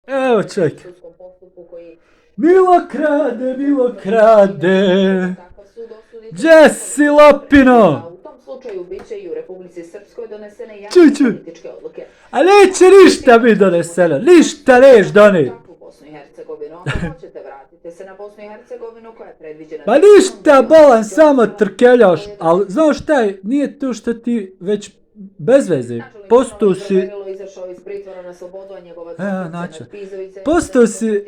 Evo ček. Milo krade. Gdje si Lopino? U tom slučaju bit će i u Republici Srpskoj donesene Čuj, jasne čuj. političke odluke. A neće ništa biti doneseno. Ništa neš doneti. U Bosnu i Hercegovinu, ako hoćete vratite se na Bosnu i Hercegovinu koja je predviđena... Pa ništa, bolan, samo trkeljaš. Ali znaš šta je, nije to što ti već bez veze. Postao si... Postao si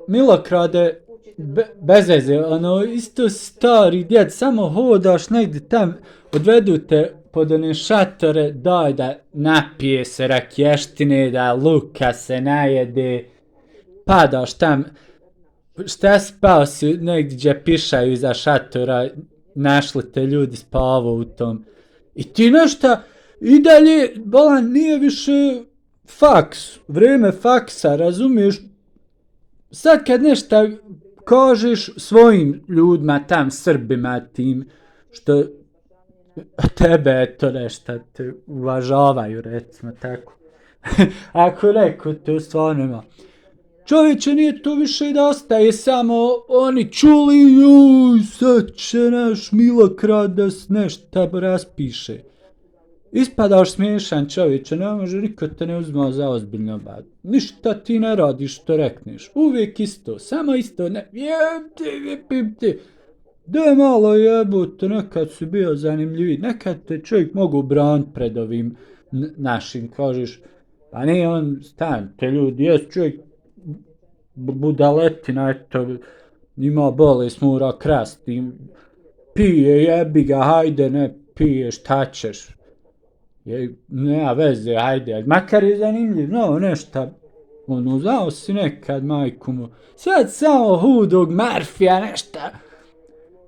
milokrade bez veze. Ono, isto stari djed, samo hodaš negdje tam, odvedu te pod one šatore, daj da napije se rakještine, da luka se najede, padaš tam, šta spao si negdje gdje pišaju iza šatora, našli te ljudi spavao u tom. I ti nešto, i dalje, bolan, nije više faks, vrijeme faksa, razumiješ? Sad kad nešto kažeš svojim ljudima, tam Srbima, tim, što tebe eto nešto te uvažavaju, recimo tako. Ako neko to stvarno ima. Čovječe, nije to više da ostaje samo oni čuli, joj, sad će naš Milokrad da nešto raspiše. Ispadaš smiješan čovječe, ne može niko te ne uzma za ozbiljno bad. Ništa ti ne radiš što rekneš, uvijek isto, samo isto, ne, jebti. Da je malo jebote, nekad si bio zanimljiviji, nekad te čovjek mogu braniti pred ovim našim, kažeš, pa nije on stan, te ljudi, jes čovjek budaletina, eto, ima bolest, mora krasti, pije, jebi ga, hajde, ne pije, šta ćeš. Nema veze, hajde, makar je zanimljiv, no, nešto, ono, znao si nekad, majku mu, sad samo hudog Murphyja, nešto,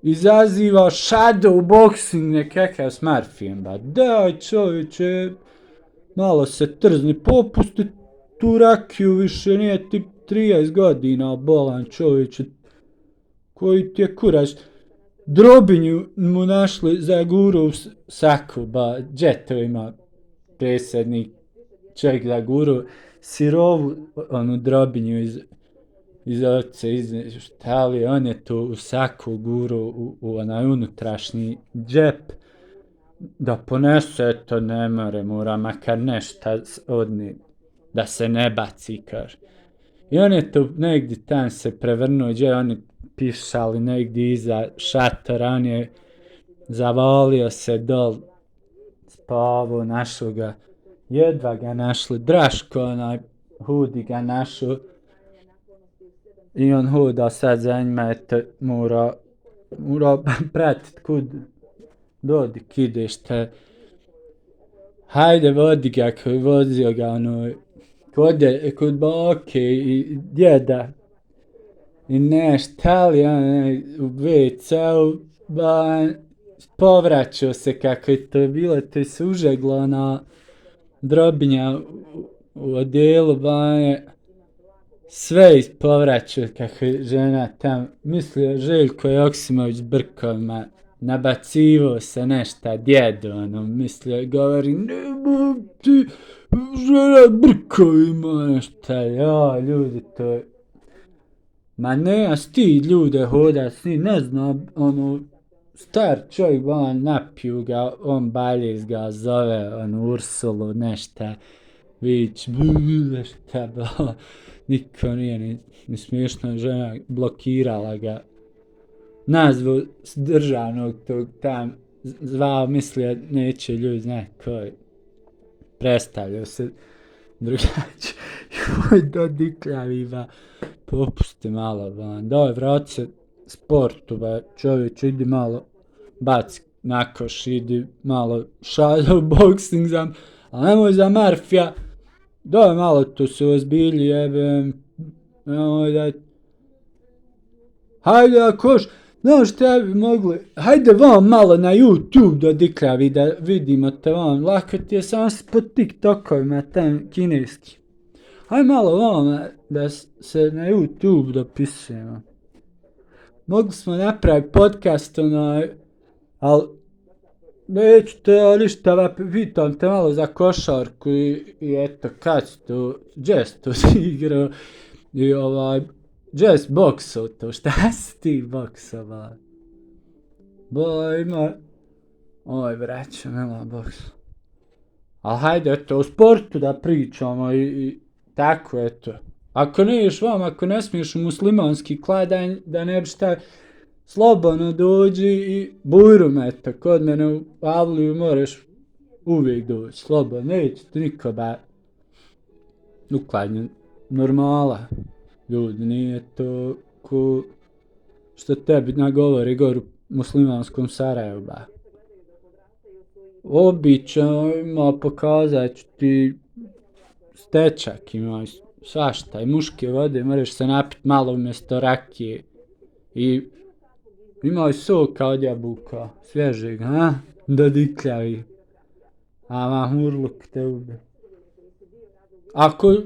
izaziva shadow boxing nekakav s Murphyjem, ba, daj čovječe, malo se trzni, popusti tu rakiju, više nije ti 30 godina, bolan čovječe, koji ti je kurac, drobinju mu našli za guru u saku, ba, gdje to ima predsjednik, čovjek za guru, sirovu, onu drobinju iz ovce, šta li, on je to u saku guru u onaj unutrašnji džep, da ponese, to ne mora makar nešto odni, da se ne baci, kaže. I on je to negdje tam se prevrnuo, gdje on je pišali negdje iza šatora, on je zavalio se dol, spavao, našao ga, jedva ga našli, Draško, onaj hudi ga našao, i on hoda sad za njima, eto, mora pratit kud Dodik ideš te, hajde vodi ga, koji vozio ga, ono, kod bake i djeda, i šta li, u WC-u, ba, povraćao se kako je to bilo, to je se užegla ona drobinja u odijelu, ba, sve ispovraćao kako je žena tam, mislio Željko Joksimović brkovima, nabacivo se nešta djedu, ono, mislio, govori, nema ti žena brkovima, nešta, ja, ljudi, to je, ma ne, stid ljude hoda s njim, ne znam, ono, star čovjek, on napiju ga, on Baljes ga zove, on Ursulu, nešta, vić, nešta, niko nije ni smiješno, žena blokirala ga, nazvu državnog tog tam, zvao, mislio, neće ljudi znati ko je, predstavljao se drugačije, joj, dodiklavi, ba, popusti malo, ba, daj, vrati se sportu, ba, čovječ, idi malo, baci na koš, idi malo shadow boxing, ali nemoj za Murphyja, daj malo tu se ozbilji, jebem, nemoj daj, hajde akoš, znaš šta bi mogli, hajde vam malo na YouTube dodiklavi da vidimo te vam, lako ti je samo po TikTokovima tam kineski. Hajde malo vam da se na YouTube dopisujemo. Mogli smo napraviti podcast onaj, ali Neću te ništa, pitam te malo za košarku i eto, kad si tu, gdje si tu igrao i gdje si boksao to, šta si ti boksao, ba? Bo ima, oj braćo, nema boksa. Ali hajde, eto, o sportu da pričamo i tako, eto. Ako ne ješ vam, ako ne smiješ u muslimanski kladanj, da ne bi šta, slobodno dođi i bujrum, eto, kod mene u Avliju moraš uvijek doći, slobodno, neće ti niko ba uklanjen, normala, ljudi, nije to ko što tebi nagovori gor u muslimanskom Sarajevu, ba. Obično ima, pokazat ću ti stečak, ima svašta i muške vode, moraš se napit malo umjesto rakije i ima i soka od jabuka, svježeg, ha? Dodikljavi. A mahmurluk te ube. Ako,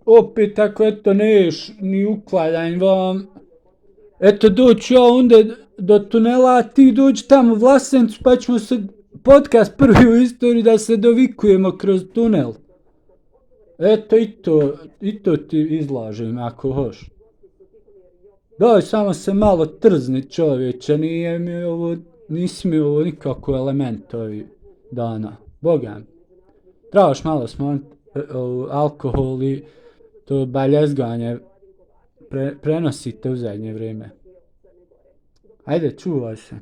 opet ako eto ne ješ ni uklanjanj vam, eto doću ja onda do tunela, a ti dođi tamo u Vlasencu pa ćemo se podcast prvi u istoriji da se dovikujemo kroz tunel. Eto i to ti izlažem ako hoš. Daj, samo se malo trzni čovječe, nisi mi ovo nikako element ovih dana. Boga mi. Trebaš malo smanjiti alkohol i to baljezganje prenosite u zadnje vrijeme. Ajde, čuvaj se.